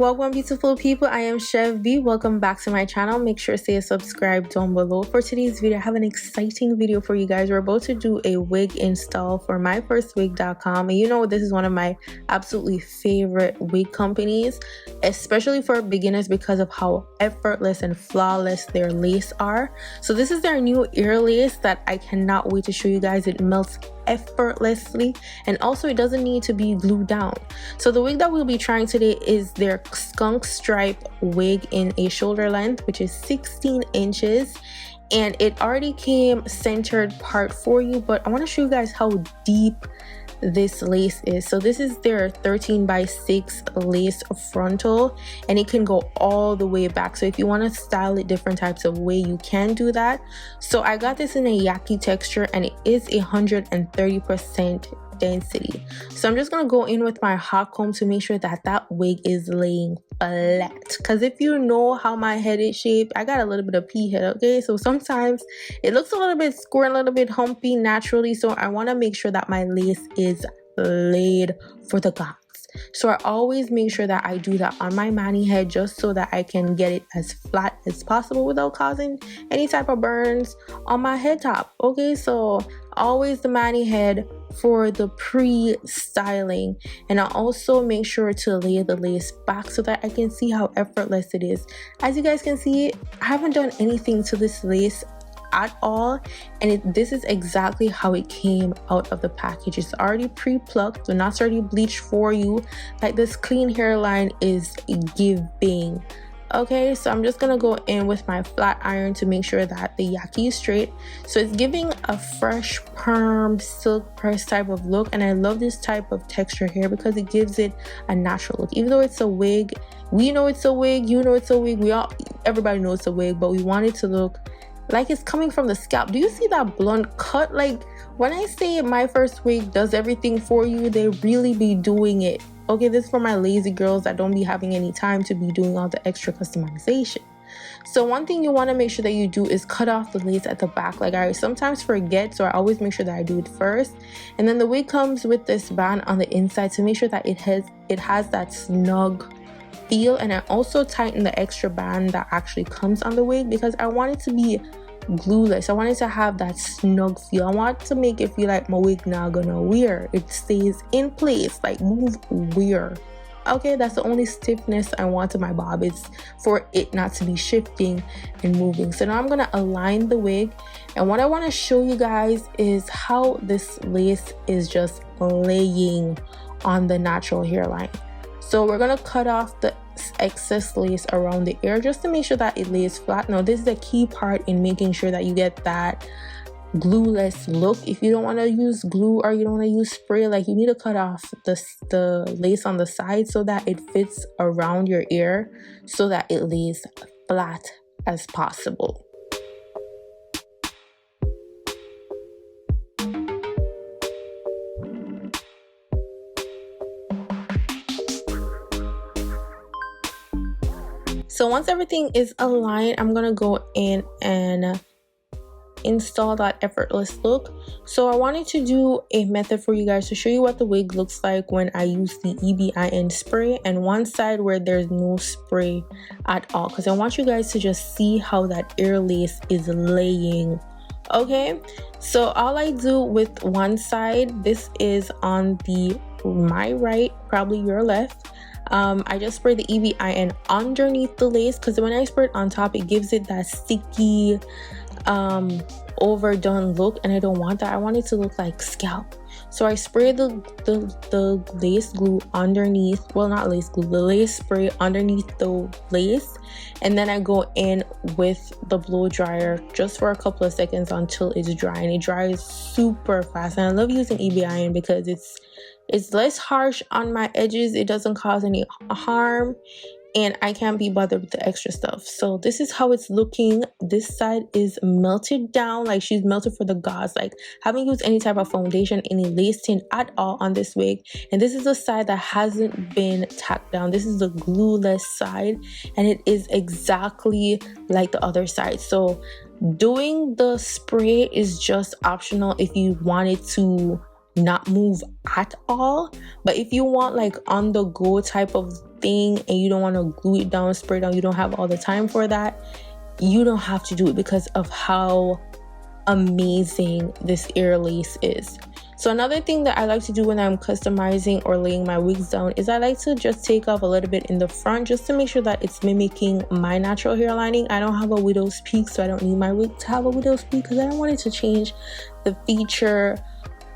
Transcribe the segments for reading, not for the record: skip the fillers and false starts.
Welcome beautiful people, I am Chev. Welcome back to my channel. Make sure to subscribe down below. For today's video, I have an exciting video for you guys. We're about to do a wig install for Myfirstwig.com, and you know this is one of my absolutely favorite wig companies, especially for beginners because of how effortless and flawless their lace are. So this is their new ear lace that I cannot wait to show you guys. It melts effortlessly, and also it doesn't need to be glued down. So the wig that we'll be trying today is their skunk stripe wig in a shoulder length, which is 16 inches, and it already came centered part for you, but I want to show you guys how deep this lace is. So this is their 13x6 lace frontal, and it can go all the way back. So if you want to style it different types of way, you can do that. So I got this in a Yaki texture, and it is 130% density. So I'm just gonna go in with my hot comb to make sure that that wig is laying flat, because if you know how my head is shaped, I got a little bit of pea head, okay? So sometimes it looks a little bit square, a little bit humpy naturally, so I want to make sure that my lace is laid for the gods. So I always make sure that I do that on my mani head, just so that I can get it as flat as possible without causing any type of burns on my head top. Okay, so always the mani head for the pre-styling, and I also make sure to lay the lace back so that I can see how effortless it is. As you guys can see, I haven't done anything to this lace at all, and this is exactly how it came out of the package. It's already pre-plucked, so not already bleached for you, like this clean hairline is giving. Okay, so I'm just gonna go in with my flat iron to make sure that the Yaki is straight. So it's giving a fresh perm silk press type of look, and I love this type of texture here because it gives it a natural look. Even though it's a wig, we know it's a wig, you know it's a wig, everybody knows it's a wig, but we want it to look like it's coming from the scalp. Do you see that blunt cut? Like, when I say Myfirstwig does everything for you, they really be doing it. Okay, this is for my lazy girls that don't be having any time to be doing all the extra customization. So one thing you want to make sure that you do is cut off the lace at the back. Like, I sometimes forget, so I always make sure that I do it first. And then the wig comes with this band on the inside to make sure that it has that snug feel, and I also tighten the extra band that actually comes on the wig because I want it to be glueless. I want it to have that snug feel. I want to make it feel like my wig not gonna wear. It stays in place, like move wear. Okay, that's the only stiffness I want to my bob. It's for it not to be shifting and moving. So now I'm gonna align the wig, and what I want to show you guys is how this lace is just laying on the natural hairline. So we're gonna cut off the excess lace around the ear just to make sure that it lays flat. Now this is the key part in making sure that you get that glueless look. If you don't want to use glue or you don't want to use spray, like, you need to cut off the lace on the side so that it fits around your ear, so that it lays flat as possible. So once everything is aligned, I'm gonna go in and install that effortless look. So I wanted to do a method for you guys to show you what the wig looks like when I use the EBIN spray, and one side where there's no spray at all, because I want you guys to just see how that ear lace is laying. Okay, so all I do with one side, this is on my right, probably your left. I just spray the EBIN underneath the lace, because when I spray it on top, it gives it that sticky, overdone look, and I don't want that. I want it to look like scalp. So I spray the lace glue underneath, well, not lace glue, the lace spray underneath the lace, and then I go in with the blow dryer just for a couple of seconds until it's dry, and it dries super fast. And I love using EBIN because it's less harsh on my edges, it doesn't cause any harm, and I can't be bothered with the extra stuff. So this is how it's looking. This side is melted down, like she's melted for the gods. Like, haven't used any type of foundation, any lace tint at all on this wig. And this is the side that hasn't been tacked down. This is the glueless side, and it is exactly like the other side. So doing the spray is just optional if you wanted to not move at all. But if you want like on the go type of thing and you don't want to glue it down, spray down, you don't have all the time for that, you don't have to do it because of how amazing this ear lace is. So another thing that I like to do when I'm customizing or laying my wigs down is I like to just take off a little bit in the front just to make sure that it's mimicking my natural hair lining. I don't have a widow's peak, so I don't need my wig to have a widow's peak because I don't want it to change the feature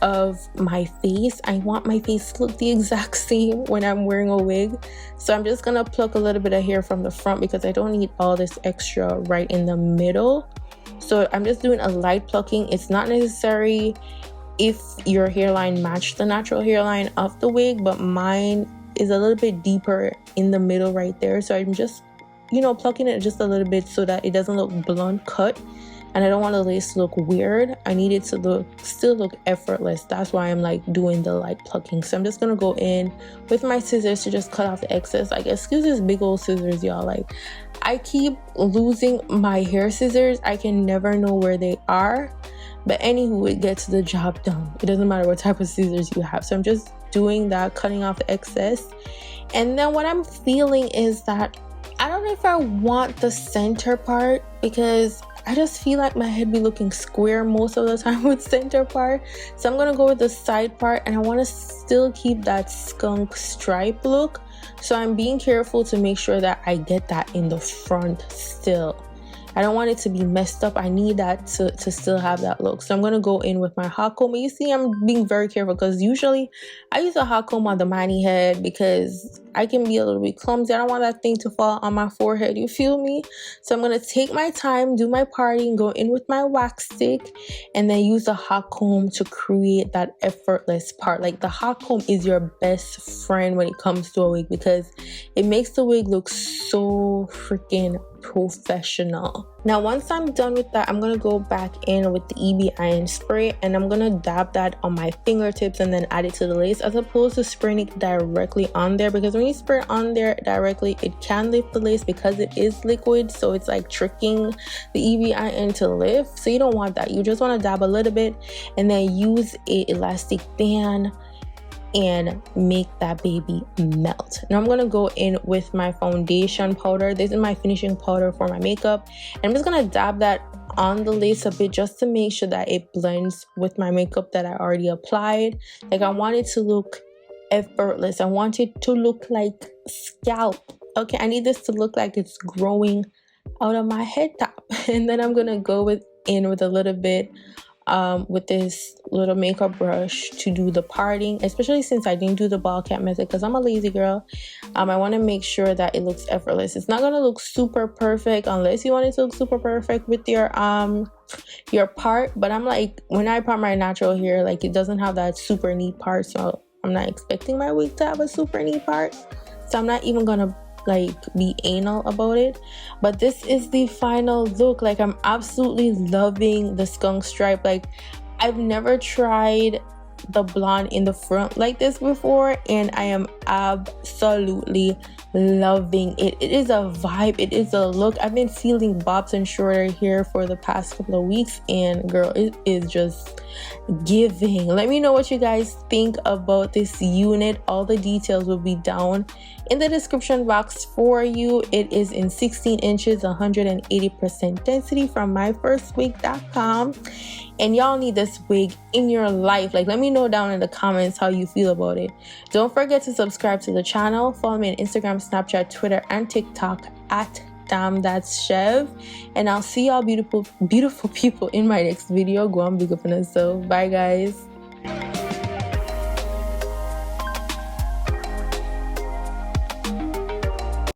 of my face. I want my face to look the exact same when I'm wearing a wig. So I'm just gonna pluck a little bit of hair from the front because I don't need all this extra right in the middle. So I'm just doing a light plucking. It's not necessary if your hairline matched the natural hairline of the wig, but mine is a little bit deeper in the middle right there. So I'm just, you know, plucking it just a little bit so that it doesn't look blunt cut. And I don't want the lace to look weird. I need it to still look effortless. That's why I'm like doing the light plucking. So I'm just gonna go in with my scissors to just cut off the excess. Like, excuse this big old scissors, y'all. Like, I keep losing my hair scissors. I can never know where they are. But anywho, it gets the job done. It doesn't matter what type of scissors you have. So I'm just doing that, cutting off the excess. And then what I'm feeling is that I don't know if I want the center part because I just feel like my head be looking square most of the time with center part. So I'm gonna go with the side part, and I want to still keep that skunk stripe look. So I'm being careful to make sure that I get that in the front still. I don't want it to be messed up. I need that to still have that look. So I'm going to go in with my hot comb. You see, I'm being very careful because usually I use a hot comb on the mani head because I can be a little bit clumsy. I don't want that thing to fall on my forehead. You feel me? So I'm going to take my time, do my parting, go in with my wax stick, and then use the hot comb to create that effortless part. Like, the hot comb is your best friend when it comes to a wig because it makes the wig look so freaking professional. Now, once I'm done with that, I'm gonna go back in with the EB iron spray, and I'm gonna dab that on my fingertips and then add it to the lace, as opposed to spraying it directly on there, because when you spray on there directly, it can lift the lace because it is liquid. So it's like tricking the EB iron to lift. So you don't want that. You just want to dab a little bit and then use a elastic band and make that baby melt. Now I'm gonna go in with my foundation powder. This is my finishing powder for my makeup, and I'm just gonna dab that on the lace a bit just to make sure that it blends with my makeup that I already applied. Like, I want it to look effortless. I want it to look like scalp. Okay, I need this to look like it's growing out of my head top. And then I'm gonna go in with a little bit with this little makeup brush to do the parting, especially since I didn't do the ball cap method because I'm a lazy girl. I want to make sure that it looks effortless. It's not gonna look super perfect unless you want it to look super perfect with your part. But I'm like, when I part my natural hair, like, it doesn't have that super neat part, so I'm not expecting my wig to have a super neat part. So I'm not even gonna like be anal about it. But this is the final look. Like, I'm absolutely loving the skunk stripe. Like, I've never tried the blonde in the front like this before, and I am absolutely loving it. It is a vibe, it is a look. I've been feeling bobs and shorter hair for the past couple of weeks, and girl, it is just giving. Let me know what you guys think about this unit. All the details will be down in the description box for you. It is in 16 inches, 180% density from Myfirstwig.com. And y'all need this wig in your life. Like, let me know down in the comments how you feel about it. Don't forget to subscribe to the channel. Follow me on Instagram, Snapchat, Twitter, and TikTok at Damn That's Chev. And I'll see y'all beautiful people in my next video. Go on, big up on yourself. Bye, guys.